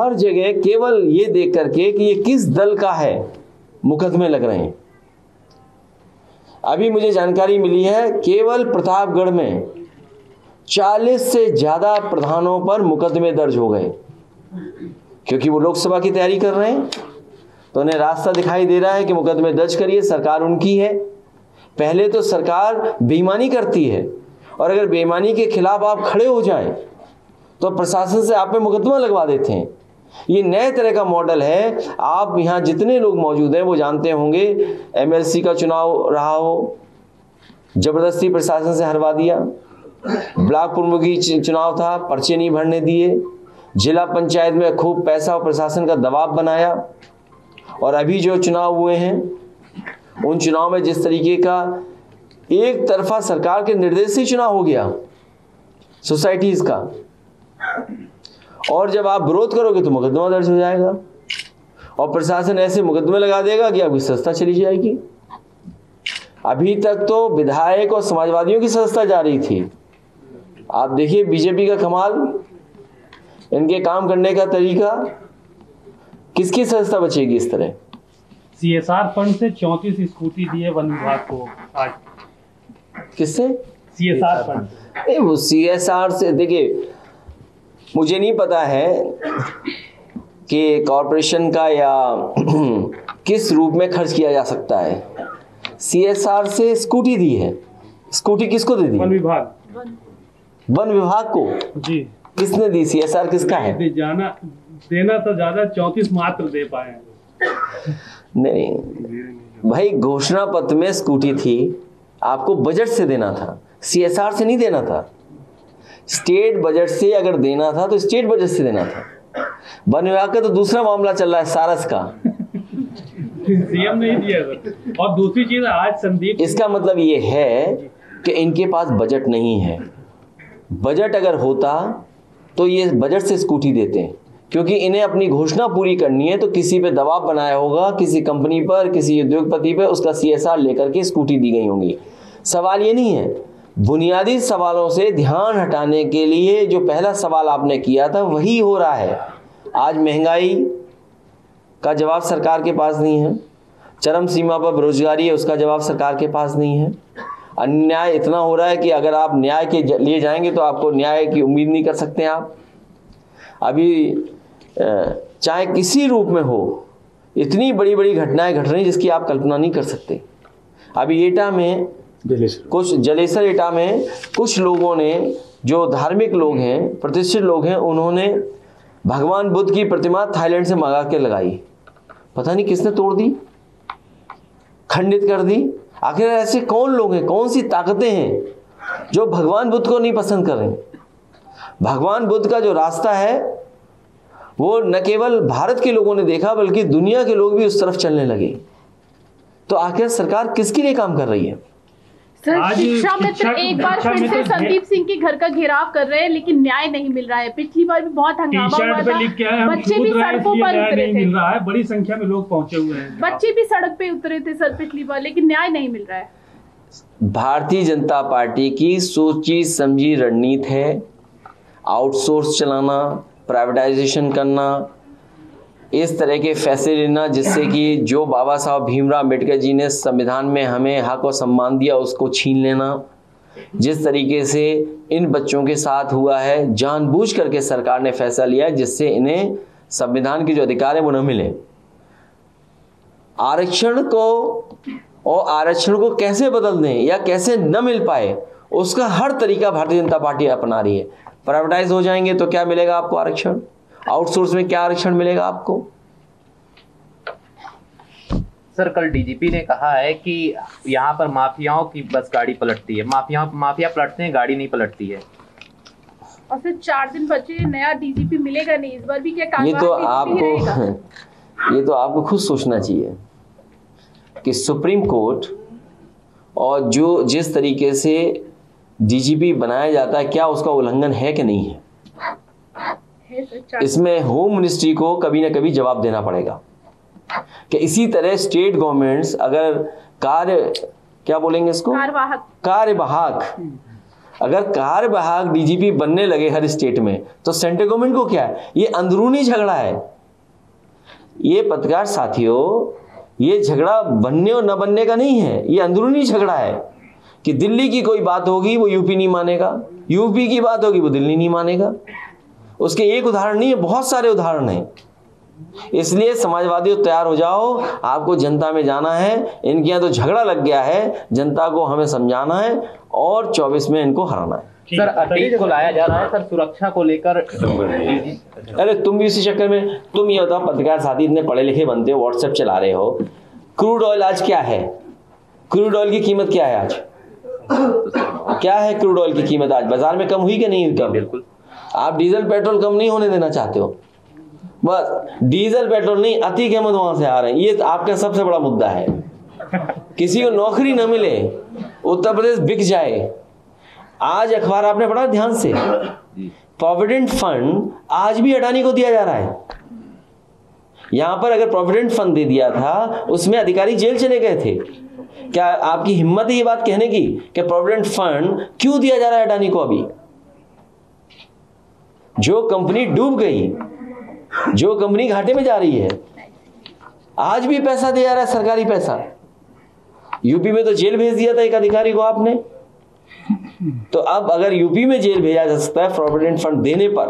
हर जगह केवल ये देख करके कि ये किस दल का है मुकदमे लग रहे हैं। अभी मुझे जानकारी मिली है केवल प्रतापगढ़ में 40 से ज़्यादा प्रधानों पर मुकदमे दर्ज हो गए, क्योंकि वो लोकसभा की तैयारी कर रहे हैं तो उन्हें रास्ता दिखाई दे रहा है कि मुकदमे दर्ज करिए, सरकार उनकी है। पहले तो सरकार बेईमानी करती है और अगर बेईमानी के खिलाफ आप खड़े हो जाएं तो प्रशासन से आप पे मुकदमा लगवा देते हैं। ये नए तरह का मॉडल है। आप यहाँ जितने लोग मौजूद हैं वो जानते होंगे, एमएलसी का चुनाव रहा हो, जबरदस्ती प्रशासन से हरवा दिया। ब्लॉक प्रमुखी चुनाव था, पर्चे नहीं भरने दिए। जिला पंचायत में खूब पैसा और प्रशासन का दबाव बनाया। और अभी जो चुनाव हुए हैं उन चुनाव में जिस तरीके का एक तरफा सरकार के निर्देश से चुनाव हो गया सोसाइटीज का, और जब आप विरोध करोगे तो मुकदमा दर्ज हो जाएगा और प्रशासन ऐसे मुकदमे लगा देगा कि आपकी सत्ता चली जाएगी। अभी तक तो विधायक और समाजवादियों की सत्ता जा रही थी। आप देखिए बीजेपी का कमाल, इनके काम करने का तरीका, किसकी सत्ता बचेगी इस तरह। सीएसआर फंड से 34 स्कूटी दिए वन विभाग को आज। किससे? CSR fund. नहीं, वो सीएसआर से देखिए, मुझे नहीं पता है कि कॉरपोरेशन का या किस रूप में खर्च किया जा सकता है। सीएसआर से स्कूटी दी है, स्कूटी किसको दे दी? वन विभाग। वन विभाग को जी। किसने दी? सीएसआर किसका है? देना तो ज्यादा, 34 मात्र दे पाए। नहीं भाई, घोषणा पत्र में स्कूटी थी, आपको बजट से देना था, सीएसआर से नहीं देना था। स्टेट बजट से अगर देना था तो स्टेट बजट से देना था। वन विभाग का तो दूसरा मामला चल रहा है, सारस का। सीएम नहीं दिया सर। और दूसरी चीज आज संदीप, इसका मतलब ये है कि इनके पास बजट नहीं है। बजट अगर होता तो ये बजट से स्कूटी देते हैं, क्योंकि इन्हें अपनी घोषणा पूरी करनी है तो किसी पे दबाव बनाया होगा, किसी कंपनी पर, किसी उद्योगपति पर, उसका सीएसआर लेकर के स्कूटी दी गई होंगी। सवाल ये नहीं है, बुनियादी सवालों से ध्यान हटाने के लिए जो पहला सवाल आपने किया था वही हो रहा है। आज महंगाई का जवाब सरकार के पास नहीं है, चरम सीमा पर बेरोजगारी है, उसका जवाब सरकार के पास नहीं है। अन्याय इतना हो रहा है कि अगर आप न्याय के लिए जाएंगे तो आपको न्याय की उम्मीद नहीं कर सकते आप। अभी चाहे किसी रूप में हो, इतनी बड़ी बड़ी घटनाएं घट रही जिसकी आप कल्पना नहीं कर सकते। अभी एटा में कुछ जलेसर एटा में कुछ लोगों ने, जो धार्मिक लोग हैं, प्रतिष्ठित लोग हैं, उन्होंने भगवान बुद्ध की प्रतिमा थाईलैंड से मंगा के लगाई। पता नहीं किसने तोड़ दी, खंडित कर दी। आखिर ऐसे कौन लोग हैं, कौन सी ताकतें हैं जो भगवान बुद्ध को नहीं पसंद कर रहे? भगवान बुद्ध का जो रास्ता है वो न केवल भारत के लोगों ने देखा बल्कि दुनिया के लोग भी उस तरफ चलने लगे। तो आखिर सरकार किसके लिए काम कर रही है? सर, शिक्षा मित्र एक बार फिर से संदीप सिंह के घर का घेराव कर रहे हैं, लेकिन न्याय नहीं मिल रहा है। पिछली बार भी बहुत हंगामा हुआ था, बच्चे भी सड़कों पर उतरे थे। मिल रहा है, बड़ी संख्या में लोग पहुंचे हुए हैं, बच्चे भी सड़क पे उतरे थे सर पिछली बार, लेकिन न्याय नहीं मिल रहा है। भारतीय जनता पार्टी की सोची समझी रणनीति है आउटसोर्स चलाना, प्राइवेटाइजेशन करना, इस तरह के फैसले लेना जिससे कि जो बाबा साहब भीमराव अम्बेडकर जी ने संविधान में हमें हक और सम्मान दिया उसको छीन लेना। जिस तरीके से इन बच्चों के साथ हुआ है, जानबूझ करके सरकार ने फैसला लिया है जिससे इन्हें संविधान के जो अधिकार है वो न मिले। आरक्षण को कैसे बदल दें या कैसे न मिल पाए उसका हर तरीका भारतीय जनता पार्टी अपना रही है। प्राइवेटाइज हो जाएंगे तो क्या मिलेगा आपको आरक्षण? आउटसोर्स में क्या आरक्षण मिलेगा आपको? सर, कल डीजीपी ने कहा है कि यहाँ पर माफियाओं की बस गाड़ी पलटती है, माफिया पलटते हैं, गाड़ी नहीं पलटती है। और फिर 4 दिन बचे, नया डीजीपी मिलेगा नहीं इस बार भी, क्या ये तो आपको खुद सोचना चाहिए कि सुप्रीम कोर्ट और जो जिस तरीके से डीजीपी बनाया जाता है, क्या उसका उल्लंघन है कि नहीं है? इसमें होम मिनिस्ट्री को कभी ना कभी जवाब देना पड़ेगा कि इसी तरह स्टेट गवर्नमेंट्स अगर कार्यवाहक अगर कार्यवाहक डीजीपी बनने लगे हर स्टेट में तो सेंट्रल गवर्नमेंट को क्या है? ये अंदरूनी झगड़ा है। ये पत्रकार साथियों, ये झगड़ा बनने और न बनने का नहीं है, ये अंदरूनी झगड़ा है कि दिल्ली की कोई बात होगी वो यूपी नहीं मानेगा, यूपी की बात होगी वो दिल्ली नहीं मानेगा। उसके एक उदाहरण नहीं है, बहुत सारे उदाहरण हैं। इसलिए समाजवादियों तैयार हो जाओ, आपको जनता में जाना है। इनके यहाँ तो झगड़ा लग गया है, जनता को हमें समझाना है और 24 में इनको हराना है। सर अतीक को लाया जा रहा है सर सुरक्षा को लेकर। अरे तुम भी इसी चक्कर में, तुम ये बताओ, पत्रकार साथी इतने पढ़े लिखे बनते हो, व्हाट्सएप चला रहे हो, क्रूड ऑयल आज क्या है? क्रूड ऑयल की कीमत क्या है आज? क्या है क्रूड ऑयल की कीमत आज? बाजार में कम हुई कि नहीं हुई? कम। बिल्कुल। आप डीजल पेट्रोल कम नहीं होने देना चाहते हो। बस डीजल पेट्रोल नहीं, अतीक अहमद वहां से आ रहे हैं, ये आपका सबसे बड़ा मुद्दा है। किसी को नौकरी न मिले, उत्तर प्रदेश बिक जाए। आज अखबार आपने पढ़ा ध्यान से, प्रोविडेंट फंड आज भी अडानी को दिया जा रहा है। यहां पर अगर प्रोविडेंट फंड दे दिया था, उसमें अधिकारी जेल चले गए थे। क्या आपकी हिम्मत है ये बात कहने की कि प्रोविडेंट फंड क्यों दिया जा रहा है अडानी को? अभी जो कंपनी डूब गई, जो कंपनी घाटे में जा रही है, आज भी पैसा दिया जा रहा है, सरकारी पैसा। यूपी में तो जेल भेज दिया था एक अधिकारी को आपने। तो अब अगर यूपी में जेल भेजा जा सकता है प्रोविडेंट फंड देने पर,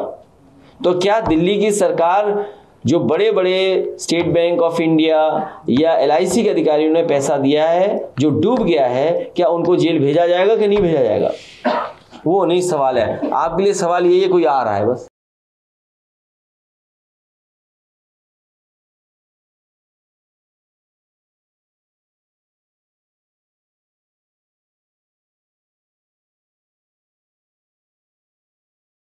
तो क्या दिल्ली की सरकार जो बड़े बड़े स्टेट बैंक ऑफ इंडिया या LIC के अधिकारियों ने पैसा दिया है जो डूब गया है, क्या उनको जेल भेजा जाएगा कि नहीं भेजा जाएगा? वो नहीं सवाल है। आपके लिए सवाल ये कोई आ रहा है बस।